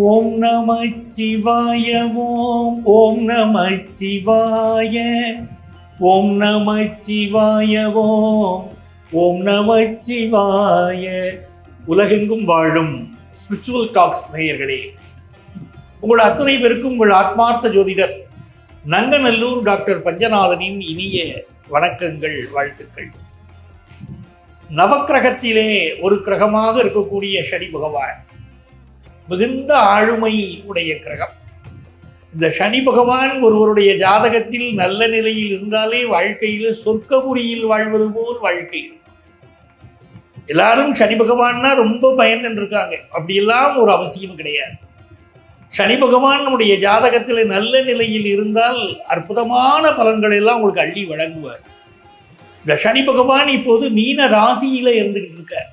ஓம் நம சிவாய ஓம் நம சிவாய ஓம் நம சிவாய ஓம் நம சிவாய. உலகெங்கும் வாழும் ஸ்பிரிச்சுவல் டாக்ஸ் நேயர்களே, உங்கள் அத்தனை பேருக்கும் உங்கள் ஆத்மார்த்த ஜோதிடர் நங்கநல்லூர் டாக்டர் பஞ்சநாதனின் இனிய வணக்கங்கள், வாழ்த்துக்கள். நவக்கிரகத்திலே ஒரு கிரகமாக இருக்கக்கூடிய சனி பகவான் மிகுந்த ஆளுமை உடைய கிரகம். இந்த சனி பகவான் ஒருவருடைய ஜாதகத்தில் நல்ல நிலையில் இருந்தாலே வாழ்க்கையில் சொர்க்கபுரியில் வாழ்வது போல் வாழ்க்கை. எல்லாரும் சனி பகவான்னா ரொம்ப பயந்துட்டு இருக்காங்க. அப்படியெல்லாம் ஒரு அவசியம் கிடையாது. சனி பகவான் நம்முடைய ஜாதகத்தில் நல்ல நிலையில் இருந்தால் அற்புதமான பலன்களை எல்லாம் உங்களுக்கு அள்ளி வழங்குவார். இந்த சனி பகவான் இப்போது மீன ராசியில இருந்துகிட்டு இருக்கார்.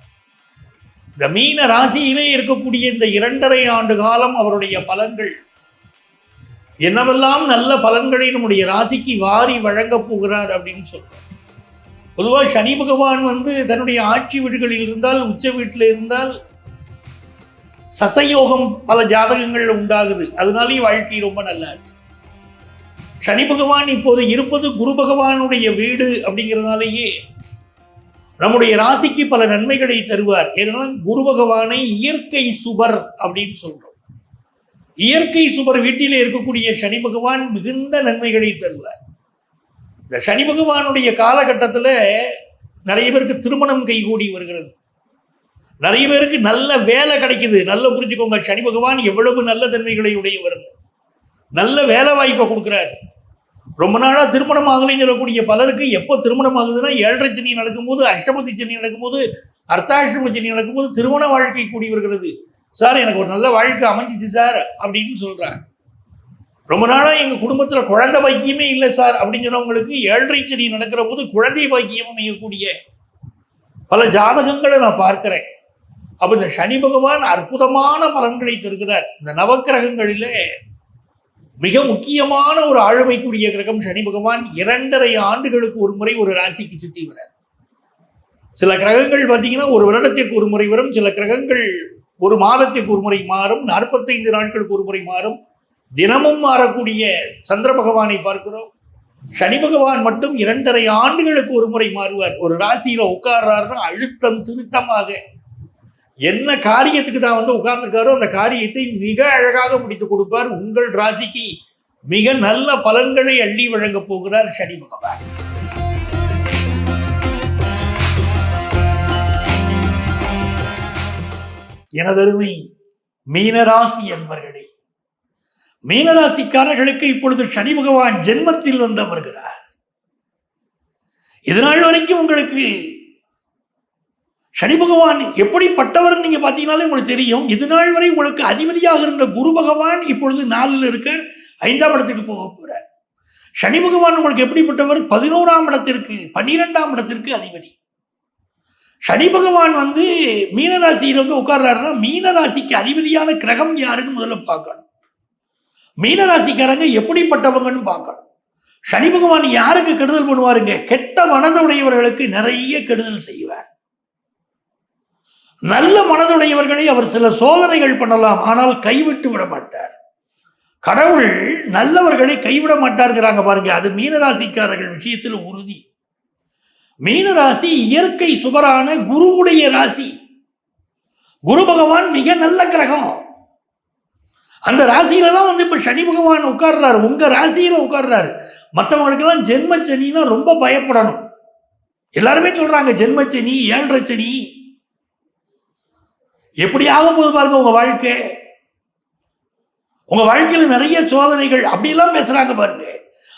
இந்த மீன ராசியிலே இருக்கக்கூடிய இந்த 2.5 ஆண்டு காலம் அவருடைய பலன்கள் என்னவெல்லாம் நல்ல பலன்களை நம்முடைய ராசிக்கு வாரி வழங்கப் போகிறார் அப்படின்னு சொல்றார். பொதுவாக சனி பகவான் தன்னுடைய ஆட்சி வீடுகளில் இருந்தால், உச்ச வீட்டில் இருந்தால் சசயோகம் பல ஜாதகங்கள் உண்டாகுது. அதனாலேயே வாழ்க்கை ரொம்ப நல்லா இருக்கு. சனி பகவான் இப்போது இருப்பது குரு பகவானுடைய வீடு அப்படிங்கிறதுனாலேயே நம்முடைய ராசிக்கு பல நன்மைகளை தருவார். ஏன்னா குரு பகவானை இயற்கை சுபர் அப்படின்னு சொல்றோம். இயற்கை சுபர் வீட்டிலே இருக்கக்கூடிய சனி பகவான் மிகுந்த நன்மைகளை தருவார். இந்த சனி பகவானுடைய காலகட்டத்தில் நிறைய பேருக்கு திருமணம் கைகூடி வருகிறது. நிறைய பேருக்கு நல்ல வேலை கிடைக்குது. நல்லா புரிஞ்சுக்கோங்க, சனி பகவான் எவ்வளவு நல்ல தன்மைகளை உடையவர். நல்ல வேலை வாய்ப்பை கொடுக்குறாரு. ரொம்ப நாளாக திருமணம் ஆகலைன்னு சொல்லக்கூடிய பலருக்கு எப்போ திருமணம் ஆகுதுன்னா 7.5 சனி நடக்கும்போது, அஷ்டமதி சனி நடக்கும்போது, அர்த்தாஷ்டம சனி நடக்கும்போது திருமண வாழ்க்கை கூடி வருகிறது. சார், எனக்கு ஒரு நல்ல வாழ்க்கை அமைஞ்சிச்சு சார் அப்படின்னு சொல்றாங்க. ரொம்ப நாளாக எங்கள் குடும்பத்தில் குழந்தை பாக்கியமே இல்லை சார் அப்படின்னு சொன்னவங்களுக்கு 7.5 சனி நடக்கிற போது குழந்தை பாக்கியம் அமையக்கூடிய பல ஜாதகங்களை நான் பார்க்கிறேன். அப்போ இந்த சனி பகவான் அற்புதமான பலன்களை தருகிறார். இந்த நவக்கிரகங்களிலே மிக முக்கியமான ஒரு ஆளுமைக்குரிய கிரகம் சனி பகவான். 2.5 ஆண்டுகளுக்கு ஒரு முறை ஒரு ராசிக்கு சுற்றி வரார். சில கிரகங்கள் பார்த்தீங்கன்னா ஒரு வருடத்திற்கு ஒரு முறை வரும். சில கிரகங்கள் ஒரு மாதத்திற்கு ஒரு முறை மாறும். 45 நாட்களுக்கு ஒரு முறை மாறும். தினமும் மாறக்கூடிய சந்திர பகவானை பார்க்கிறோம். சனி பகவான் மட்டும் 2.5 ஆண்டுகளுக்கு ஒரு முறை மாறுவார். ஒரு ராசியில உட்கார்றாருன்னா அழுத்தம் திருத்தமாக என்ன காரியத்துக்கு தான் உட்கார்ந்துருக்காரோ அந்த காரியத்தை மிக அழகாக முடித்து கொடுப்பார். உங்கள் ராசிக்கு மிக நல்ல பலன்களை அள்ளி வழங்க போகிறார் சனி பகவான். எனதருமை மீனராசி என்பர்களே, மீனராசிக்காரர்களுக்கு இப்பொழுது சனி பகவான் ஜென்மத்தில் அமர்கிறார். இதனால் வரைக்கும் உங்களுக்கு சனி பகவான் எப்படிப்பட்டவர் நீங்க பார்த்தீங்கன்னாலே உங்களுக்கு தெரியும். இது நாள் வரை உங்களுக்கு அதிபதியாக இருந்த குரு பகவான் இப்பொழுது 4ல் இருக்க 5ஆம் இடத்துக்கு போக போறார். சனி பகவான் உங்களுக்கு எப்படிப்பட்டவர்? 11ஆம் இடத்திற்கு 12ஆம் இடத்திற்கு அதிபதி. சனி பகவான் மீனராசியில உட்கார்றாருன்னா மீனராசிக்கு அதிபதியான கிரகம் யாருன்னு முதல்ல பார்க்கணும். மீனராசிக்காரங்க எப்படிப்பட்டவங்கன்னு பார்க்கணும். சனி பகவான் யாருக்கு கெடுதல் பண்ணுவாருங்க? கெட்ட மனதுடையவர்களுக்கு நிறைய கெடுதல் செய்வார். நல்ல மனதுடையவர்களை அவர் சில சோதனைகள் பண்ணலாம், ஆனால் கைவிட்டு விட மாட்டார். கடவுள் நல்லவர்களை கைவிட மாட்டார்கிறாங்க பாருங்க. அது மீனராசிக்காரர்கள் விஷயத்தில் உறுதி. மீனராசி இயற்கை சுபரான குருவுடைய ராசி. குரு பகவான் மிக நல்ல கிரகம். அந்த ராசியில தான் இப்ப சனி பகவான் உட்கார்றாரு. உங்க ராசியில உட்கார்றாரு. மற்றவங்களுக்கெல்லாம் ஜென்மச்சனின்னா ரொம்ப பயப்படணும். எல்லாருமே சொல்றாங்க ஜென்மச்சனி, 7.5 சனி எப்படி ஆகும் போது பாருங்க உங்க வாழ்க்கை. உங்க வாழ்க்கையில நிறைய சோதனைகள் அப்படிலாம் பேசுறாங்க பாருங்க.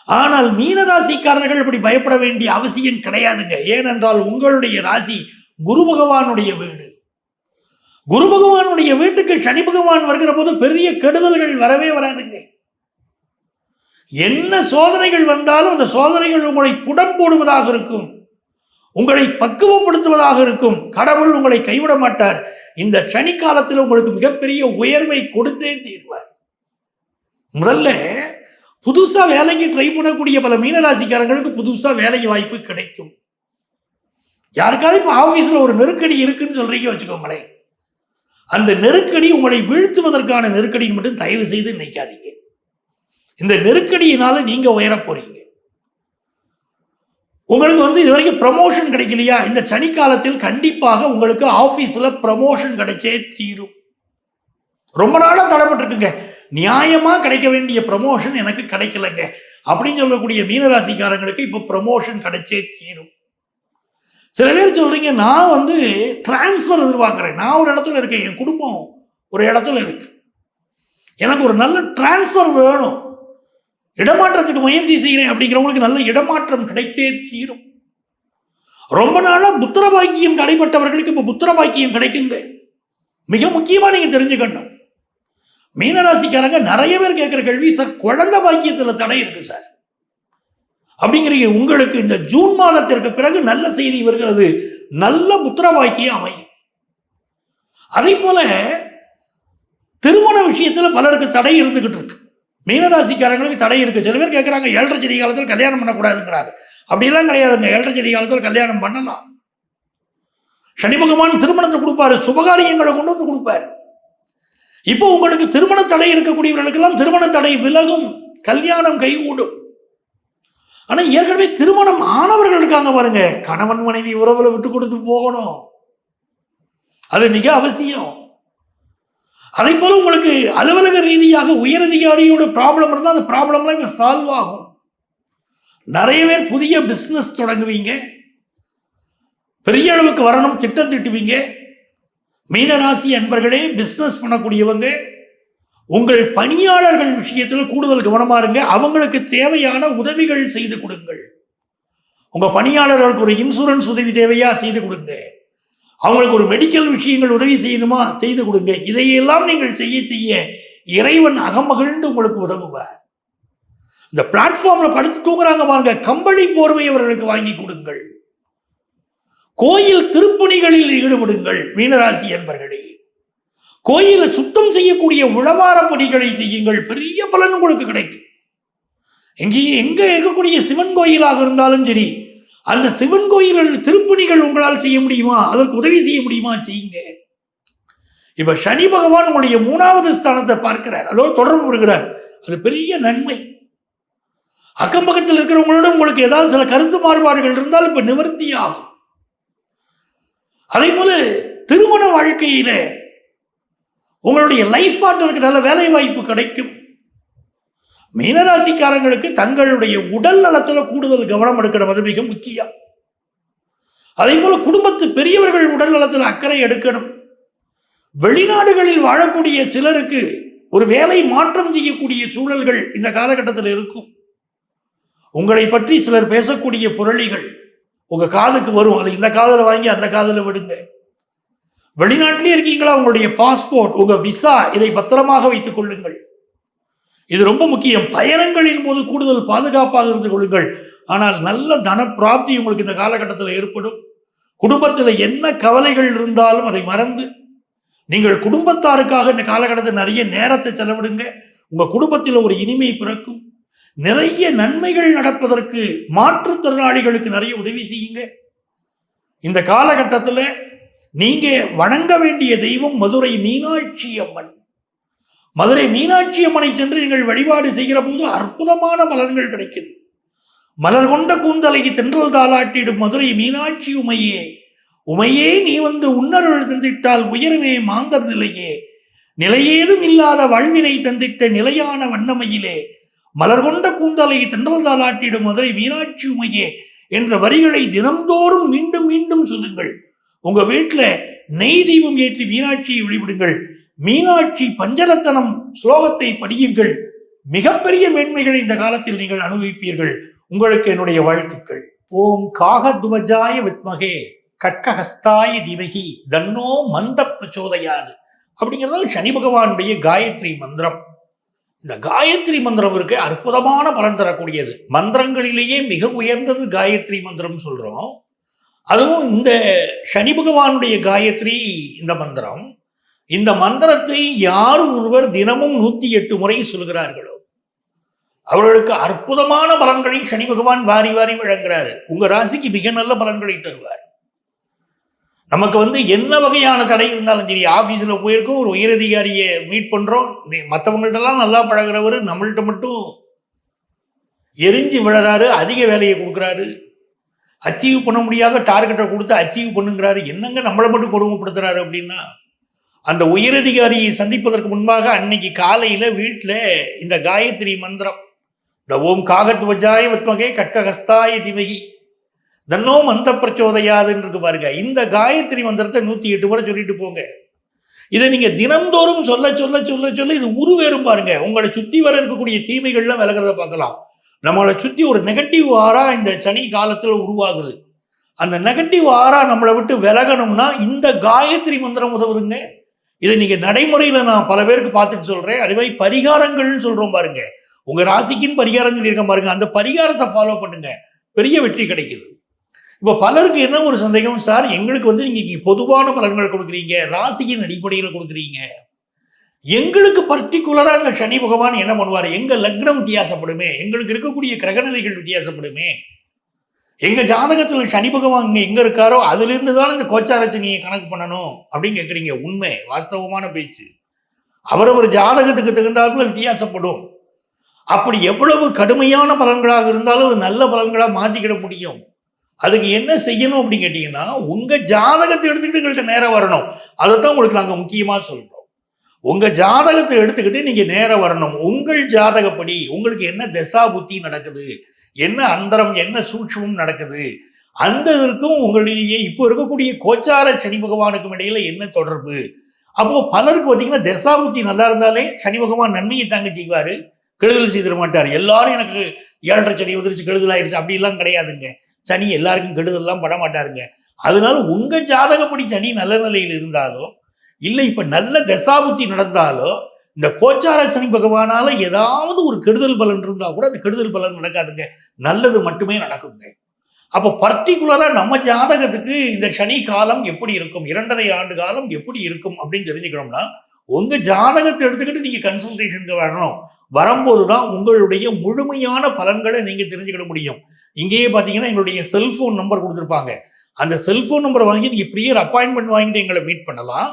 ஆனால் மீனராசிக்காரர்கள் இப்படி பயப்பட வேண்டிய அவசியம் கிடையாதுங்க. ஏனென்றால் உங்களுடைய ராசி குரு பகவானுடைய வீடு. குரு பகவானுடைய வீட்டுக்கு சனி பகவான் வருகிற போது பெரிய கெடுதல்கள் வரவே வராதுங்க. என்ன சோதனைகள் வந்தாலும் அந்த சோதனைகள் உங்களை புடம் போடுவதாக இருக்கும், உங்களை பக்குவப்படுத்துவதாக இருக்கும். கடவுள் உங்களை கைவிட மாட்டார். இந்த சனி காலத்தில் உங்களுக்கு மிகப்பெரிய உயர்வை கொடுத்தே தீர்வார். முதல்ல புதுசா வேலைக்கு ட்ரை பண்ணக்கூடிய பல மீனராசிக்காரங்களுக்கு புதுசா வேலை வாய்ப்பு கிடைக்கும். யாருக்காவது இப்ப ஆபீஸ்ல ஒரு நெருக்கடி இருக்குன்னு சொல்றீங்க வச்சுக்கோங்களேன், அந்த நெருக்கடி உங்களை வீழ்த்துவதற்கான நெருக்கடின்னு மட்டும் தயவு செய்து நினைக்காதீங்க. இந்த நெருக்கடியினால நீங்க உயர போறீங்க. உங்களுக்கு இதுவரைக்கும் ப்ரமோஷன் கிடைக்கலையா? இந்த சனி காலத்தில் கண்டிப்பாக உங்களுக்கு ஆபீஸ்ல ப்ரமோஷன் கிடைச்சே தீரும். ரொம்ப நாளா தடைப்பட்டிருக்குங்க, நியாயமா கிடைக்க வேண்டிய ப்ரமோஷன் எனக்கு கிடைக்கலங்க அப்படின்னு சொல்லக்கூடிய மீனராசிக்காரங்களுக்கு இப்ப ப்ரமோஷன் கிடைச்சே தீரும். சில பேர் சொல்றீங்க, நான் டிரான்ஸ்பர் எதிர்பார்க்கிறேன், நான் ஒரு இடத்துல இருக்கேன், என் குடும்பம் ஒரு இடத்துல இருக்கு, எனக்கு ஒரு நல்ல டிரான்ஸ்பர் வேணும், இடமாற்றத்துக்கு முயற்சி செய்கிறேன் அப்படிங்கிறவங்களுக்கு நல்ல இடமாற்றம் கிடைத்தே தீரும். ரொம்ப நாளா புத்திர பாக்கியம் தடைப்பட்டவர்களுக்கு இப்ப புத்திர பாக்கியம் கிடைக்குங்க. மிக முக்கியமா நீங்க தெரிஞ்சுக்கணும், மீனராசிக்காரங்க நிறைய பேர் கேட்கிற கேள்வி, சார் குழந்தை பாக்கியத்துல தடை இருக்கு சார் அப்படிங்கிறீங்க. உங்களுக்கு இந்த ஜூன் மாதத்திற்கு பிறகு நல்ல செய்தி வருகிறது, நல்ல புத்திர பாக்கியம் அமையும். அதே போல திருமண விஷயத்துல பலருக்கு தடை இருந்துகிட்டு இருக்கு. மீனராசிக்காரங்களுக்கு தடை இருக்கு. சில பேர் கேட்கிறாங்க, 7.5 சனி காலத்தில் கல்யாணம் பண்ணக்கூடாதுங்கிறாங்க. அப்படிலாம் கிடையாதுங்க, 7.5 சனி காலத்தில் கல்யாணம் பண்ணலாம். சனி பகவான் திருமணத்தை கொடுப்பாரு, சுபகாரியங்களை கொண்டு வந்து கொடுப்பாரு. இப்போ உங்களுக்கு திருமண தடை இருக்கக்கூடியவர்களுக்கெல்லாம் திருமண தடை விலகும், கல்யாணம் கைகூடும். ஆனா ஏற்கனவே திருமணம் ஆனவர்கள் இருக்காங்க பாருங்க, கணவன் மனைவி உறவுல விட்டு கொடுத்து போகணும், அது மிக அவசியம். அதே போல உங்களுக்கு அலுவலக ரீதியாக உயரதிகாரியோட ப்ராப்ளம் இருந்தால் அந்த ப்ராப்ளம்லாம் இங்க சால்வ் ஆகும். நிறைய பேர் புதிய பிசினஸ் தொடங்குவீங்க, பெரிய அளவுக்கு வரணும் திட்டம் திட்டுவீங்க. மீனராசி அன்பர்களே, பிசினஸ் பண்ணக்கூடியவங்க உங்கள் பணியாளர்கள் விஷயத்தில் கூடுதல் கவனமா இருங்க. அவங்களுக்கு தேவையான உதவிகள் செய்து கொடுங்கள். உங்க பணியாளர்களுக்கு ஒரு இன்சூரன்ஸ் உதவி தேவையா, செய்து கொடுங்க. அவங்களுக்கு ஒரு மெடிக்கல் விஷயங்கள் உதவி செய்யணுமா, செய்து கொடுங்க. இதையெல்லாம் நீங்கள் செய்ய செய்ய இறைவன் அகமகிழ்ந்து உங்களுக்கு உதவுவார். இந்த பிளாட்ஃபார்ம்ல படுத்து தூங்குறாங்க பாருங்க, கம்பளி போர்வை அவர்களுக்கு வாங்கி கொடுங்கள். கோயில் திருப்பணிகளில் ஈடுபடுங்கள் மீனராசி என்பர்களே. கோயிலை சுத்தம் செய்யக்கூடிய உழவார பணிகளை செய்யுங்கள், பெரிய பலன் உங்களுக்கு கிடைக்கும். எங்க இருக்கக்கூடிய சிவன் கோயிலாக இருந்தாலும் சரி, அந்த சிவன் கோயில் திருப்பணிகள் உங்களால் செய்ய முடியுமா, அதற்கு உதவி செய்ய முடியுமா, செய்யுங்க. இப்ப சனி பகவான் உங்களுடைய 3வது ஸ்தானத்தை பார்க்கிறார், அதோடு தொடர்பு வருகிறார், அது பெரிய நன்மை. அக்கம் பக்கத்தில் இருக்கிறவங்களோட உங்களுக்கு ஏதாவது சில கருத்து மாறுபாடுகள் இருந்தால் இப்ப நிவர்த்தி ஆகும். அதே போல திருமண வாழ்க்கையில உங்களுடைய லைஃப் பார்ட்னருக்கு நல்ல வேலை வாய்ப்பு கிடைக்கும். மீனராசிக்காரங்களுக்கு தங்களுடைய உடல் நலத்தில் கூடுதல் கவனம் எடுக்கணும், அது மிக முக்கியம். அதே போல குடும்பத்து பெரியவர்கள் உடல் நலத்தில் அக்கறை எடுக்கணும். வெளிநாடுகளில் வாழக்கூடிய சிலருக்கு ஒரு வேலை மாற்றம் செய்யக்கூடிய சூழல்கள் இந்த காலகட்டத்தில் இருக்கும். உங்களை பற்றி சிலர் பேசக்கூடிய புரளிகள் உங்க காதுக்கு வரும், அது இந்த காதுல வாங்கி அந்த காதுல விடுங்க. வெளிநாட்டிலே இருக்கீங்களா, உங்களுடைய பாஸ்போர்ட், உங்க விசா, இதை பத்திரமாக வைத்துக் கொள்ளுங்கள். இது ரொம்ப முக்கியம். பயணங்களின் போது கூடுதல் பாதுகாப்பாக இருந்து கொள்ளுங்கள். ஆனால் நல்ல தன பிராப்தி உங்களுக்கு இந்த காலகட்டத்தில் ஏற்படும். குடும்பத்தில் என்ன கவலைகள் இருந்தாலும் அதை மறந்து நீங்கள் குடும்பத்தாருக்காக இந்த காலகட்டத்தில் நிறைய நேரத்தை செலவிடுங்க. உங்க குடும்பத்தில் ஒரு இனிமை பிறக்கும். நிறைய நன்மைகள் நடப்பதற்கு மாற்றுத்திறனாளிகளுக்கு நிறைய உதவி செய்யுங்க. இந்த காலகட்டத்தில் நீங்க வணங்க வேண்டிய தெய்வம் மதுரை மீனாட்சி அம்மன். மதுரை மீனாட்சி அம்மனை சென்று நீங்கள் வழிபாடு செய்கிற போது அற்புதமான பலன்கள் கிடைக்குது. மலர் கொண்ட கூந்தலை தென்றல் தாளாட்டிடும் மதுரை மீனாட்சி உமையே, உமையே நீ உன்னருள் தந்திட்டால் உயருமே மாந்தர் நிலையே, நிலையேதும் இல்லாத வாழ்வினை தந்திட்ட நிலையான வண்ணமையிலே, மலர் கொண்ட கூந்தலை தென்றல் தாளாட்டிடும் மதுரை மீனாட்சி உமையே என்ற வரிகளை தினம்தோறும் மீண்டும் மீண்டும் சொல்லுங்கள். உங்க வீட்டுல நெய் தீபம் ஏற்றி மீனாட்சியை வழிபடுங்கள். மீனாட்சி பஞ்சரத்தனம் ஸ்லோகத்தை படியுங்கள். மிகப்பெரிய மேன்மைகளை இந்த காலத்தில் நீங்கள் அனுபவிப்பீர்கள். உங்களுக்கு என்னுடைய வாழ்த்துக்கள். ஓம் காகத்வஜாய வித்மகே கட்கஹஸ்தாய தீமகி தன்னோ மந்த பிரச்சோதயாது அப்படிங்கிறது சனி பகவானுடைய காயத்ரி மந்திரம். இந்த காயத்ரி மந்திரம் இருக்கு, அற்புதமான பலன் தரக்கூடியது. மந்திரங்களிலேயே மிக உயர்ந்தது காயத்ரி மந்திரம் சொல்றோம். அதுவும் இந்த சனி பகவானுடைய காயத்ரி இந்த மந்திரம். இந்த மந்திரத்தை யார் ஒருவர் தினமும் 108 முறை சொல்கிறார்களோ அவர்களுக்கு அற்புதமான பலன்களை சனி பகவான் வாரி வாரி வழங்குகிறாரு. உங்க ராசிக்கு மிக நல்ல பலன்களை தருவார். நமக்கு என்ன வகையான தடை இருந்தாலும் சரி, ஆபீஸ்ல போயிருக்கோம், ஒரு உயரதிகாரியை மீட் பண்றோம், மற்றவங்கள்ட்டெல்லாம் நல்லா பழகிறவர் நம்மள்ட்ட மட்டும் எரிஞ்சு விழறாரு, அதிக வேலையை கொடுக்குறாரு, அச்சீவ் பண்ண முடியாத டார்கெட்டை கொடுத்து அச்சீவ் பண்ணுங்கிறாரு. என்னங்க நம்மளை மட்டும் கொடுமைப்படுத்துறாரு அப்படின்னா, அந்த உயரதிகாரியை சந்திப்பதற்கு முன்பாக அன்னைக்கு காலையில வீட்டில் இந்த காயத்ரி மந்திரம், இந்த ஓம் காகத் வஜாய வத்மகே கட்கஹஸ்தாய திமகி தன்னோ மந்த பிரச்சோதையாதுன்னு இருக்கு பாருங்க. இந்த காயத்ரி மந்திரத்தை 108 முறை சொல்லிட்டு போங்க. இதை நீங்க தினந்தோறும் சொல்ல சொல்ல சொல்ல சொல்ல இது உருவேறும் பாருங்க. உங்களை சுத்தி வர இருக்கக்கூடிய தீமைகள்லாம் விலகிறத பார்க்கலாம். நம்மளை சுத்தி ஒரு நெகட்டிவ் ஆரா இந்த சனி காலத்துல உருவாகுது. அந்த நெகட்டிவ் ஆரா நம்மளை விட்டு விலகணும்னா இந்த காயத்ரி மந்திரம் உதவுதுங்க. இதை நீங்க நடைமுறையில நான் பல பேருக்கு பார்த்துட்டு சொல்றேன். அதே மாதிரி பரிகாரங்கள்னு சொல்றோம் பாருங்க. உங்க ராசிக்குன்னு பரிகாரம் சொல்லியிருக்கேன் பாருங்க. அந்த பரிகாரத்தை ஃபாலோ பண்ணுங்க, பெரிய வெற்றி கிடைக்குது. இப்போ பலருக்கு என்ன ஒரு சந்தேகம், சார் எங்களுக்கு நீங்க பொதுவான பலன்கள் கொடுக்குறீங்க, ராசியின் அடிப்படையில் கொடுக்குறீங்க, எங்களுக்கு பர்டிகுலரா அங்க சனி பகவான் என்ன பண்ணுவாரு, எங்க லக்னம் வித்தியாசப்படுமே, எங்களுக்கு இருக்கக்கூடிய கிரகநிலைகள் வித்தியாசப்படுமே, எங்க ஜாதகத்துல சனி பகவான் எங்க இருக்காரோ அதுல இருந்து தான் இந்த கோச்சாரச்சனியை கணக்கு பண்ணணும் அப்படின்னு கேட்குறீங்க. உண்மை, வாஸ்தவமான பேச்சு. அவரவர் ஜாதகத்துக்கு தகுந்தாப்புல வித்தியாசப்படும். அப்படி எவ்வளவு கடுமையான பலன்களாக இருந்தாலும் அது நல்ல பலன்களா மாற்றிக்கிட முடியும். அதுக்கு என்ன செய்யணும் அப்படின்னு கேட்டீங்கன்னா, உங்க ஜாதகத்தை எடுத்துக்கிட்டு எங்கள்கிட்ட நேரம் வரணும். அதைத்தான் உங்களுக்கு நாங்கள் முக்கியமா சொல்றோம். உங்க ஜாதகத்தை எடுத்துக்கிட்டு நீங்க நேரம் வரணும். உங்கள் ஜாதகப்படி உங்களுக்கு என்ன தசா புத்தி நடக்குது, என்ன அந்தரம், என்ன சூட்சமும் நடக்குது, அந்த இதற்கும் உங்களிலேயே இப்போ இருக்கக்கூடிய கோச்சார சனி பகவானுக்கும் இடையில என்ன தொடர்பு. அப்போ பலருக்கு பார்த்தீங்கன்னா தசா புத்தி நல்லா இருந்தாலே சனி பகவான் நன்மையை தாங்க செய்வாரு, கெடுதல் செய்திட மாட்டார். எல்லாரும் எனக்கு 7.5 சனி வந்துருச்சு, கெடுதல் ஆயிடுச்சு அப்படிலாம் கிடையாதுங்க. சனி எல்லாருக்கும் கெடுதல்லாம் பட மாட்டாருங்க. அதனால உங்க ஜாதகப்படி சனி நல்ல நிலையில் இருந்தாலோ இல்லை இப்ப நல்ல தசாபுத்தி நடந்தாலோ இந்த கோச்சார சனி பகவானால ஏதாவது ஒரு கெடுதல் பலன் இருந்தா கூட அந்த கெடுதல் பலன் நடக்காதுங்க, நல்லது மட்டுமே நடக்குங்க. அப்போ பர்டிகுலரா நம்ம ஜாதகத்துக்கு இந்த சனி காலம் எப்படி இருக்கும், 2.5 ஆண்டு காலம் எப்படி இருக்கும் அப்படின்னு தெரிஞ்சுக்கணும்னா உங்க ஜாதகத்தை எடுத்துக்கிட்டு நீங்க கன்சல்டேஷனுக்கு வரணும். வரும்போதுதான் உங்களுடைய முழுமையான பலன்களை நீங்க தெரிஞ்சுக்கிட முடியும். இங்கேயே பார்த்தீங்கன்னா எங்களுடைய செல்போன் நம்பர் கொடுத்துருப்பாங்க. அந்த செல்போன் நம்பரை வாங்கி நீங்கள் ப்ரியர் அப்பாயின்மெண்ட் வாங்கிட்டு எங்களை மீட் பண்ணலாம்.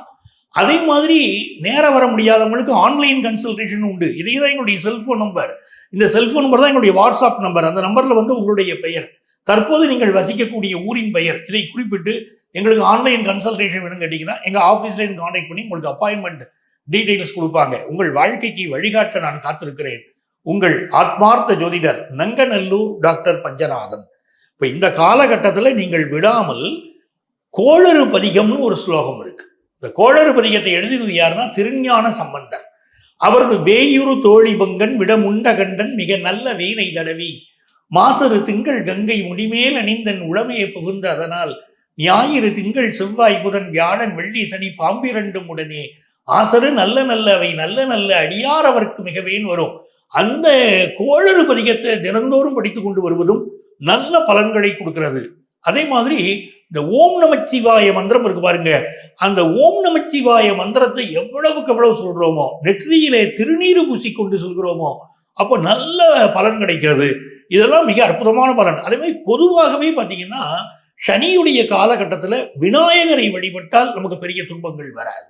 அதே மாதிரி நேரம் வர முடியாதவங்களுக்கு ஆன்லைன் கன்சல்டேஷன் உண்டு. இதே தான் எங்களுடைய செல்போன் நம்பர். இந்த செல்போன் நம்பர் தான் எங்களுடைய வாட்ஸ்அப் நம்பர். அந்த நம்பரில் உங்களுடைய பெயர், தற்போது நீங்கள் வசிக்கக்கூடிய ஊரின் பெயர், இதை குறிப்பிட்டு எங்களுக்கு ஆன்லைன் கன்சல்டேஷன் வேணும்னு கேட்டிங்கன்னா எங்கள் ஆஃபீஸ்லேருந்து கான்டாக்ட் பண்ணி உங்களுக்கு அப்பாயின்மெண்ட் டீட்டெயில்ஸ் கொடுப்பாங்க. உங்கள் வாழ்க்கைக்கு வழிகாட்ட நான் காத்திருக்கிறேன். உங்கள் ஆத்மார்த்த ஜோதிடர் நங்கநல்லூர் டாக்டர் பஞ்சநாதன். இப்போ இந்த காலகட்டத்தில் நீங்கள் விடாமல் கோளறு பதிகம்னு ஒரு ஸ்லோகம் இருக்கு. இந்த கோளறு பதிகத்தை எழுதினது யாருன்னா திருஞான சம்பந்தர். அவர் வேயுறு தோழி பங்கன் விடமுண்ட கண்டன் மிக நல்ல வீணை தடவி மாசரு திங்கள் கங்கை முடிமேல் அணிந்தன் உளமையை புகுந்த அதனால் ஞாயிறு திங்கள் செவ்வாய் புதன் வியாழன் வெள்ளி சனி பாம்பிரண்டும் உடனே ஆசரு நல்ல நல்ல அவை நல்ல நல்ல அடியார் அவருக்கு மிகவேன் வரும். அந்த கோளறு பதிகத்தை தினந்தோறும் படித்து கொண்டு வருவதும் நல்ல பலன்களை கொடுக்கிறது. அதே மாதிரி இந்த ஓம் நமச்சிவாய மந்திரம் இருக்கு பாருங்க. அந்த ஓம் நமச்சிவாய மந்திரத்தை எவ்வளவுக்கு எவ்வளவு சொல்றோமோ, நெற்றியிலே திருநீறு பூசிக்கொண்டு சொல்கிறோமோ, அப்போ நல்ல பலன் கிடைக்கிறது. இதெல்லாம் மிக அற்புதமான பலன். அதே மாதிரி பொதுவாகவே பார்த்தீங்கன்னா சனியுடைய காலகட்டத்தில் விநாயகரை வழிபட்டால் நமக்கு பெரிய துன்பங்கள் வராது.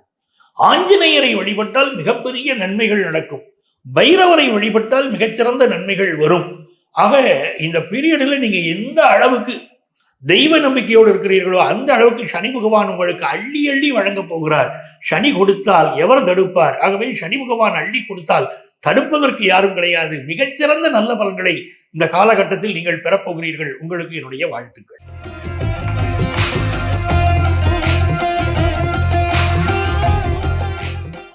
ஆஞ்சநேயரை வழிபட்டால் மிகப்பெரிய நன்மைகள் நடக்கும். பைரவரை வழிபட்டால் மிகச்சிறந்த நன்மைகள் வரும். ஆக இந்த பீரியடில் நீங்க எந்த அளவுக்கு தெய்வ நம்பிக்கையோடு இருக்கிறீர்களோ அந்த அளவுக்கு சனி பகவான் உங்களுக்கு அள்ளி அள்ளி வழங்க போகிறார். சனி கொடுத்தால் எவர் தடுப்பார்? ஆகவே சனி பகவான் அள்ளி கொடுத்தால் தடுப்பதற்கு யாரும் கிடையாது. மிகச்சிறந்த நல்ல பலன்களை இந்த காலகட்டத்தில் நீங்கள் பெறப்போகிறீர்கள். உங்களுக்கு என்னுடைய வாழ்த்துக்கள்.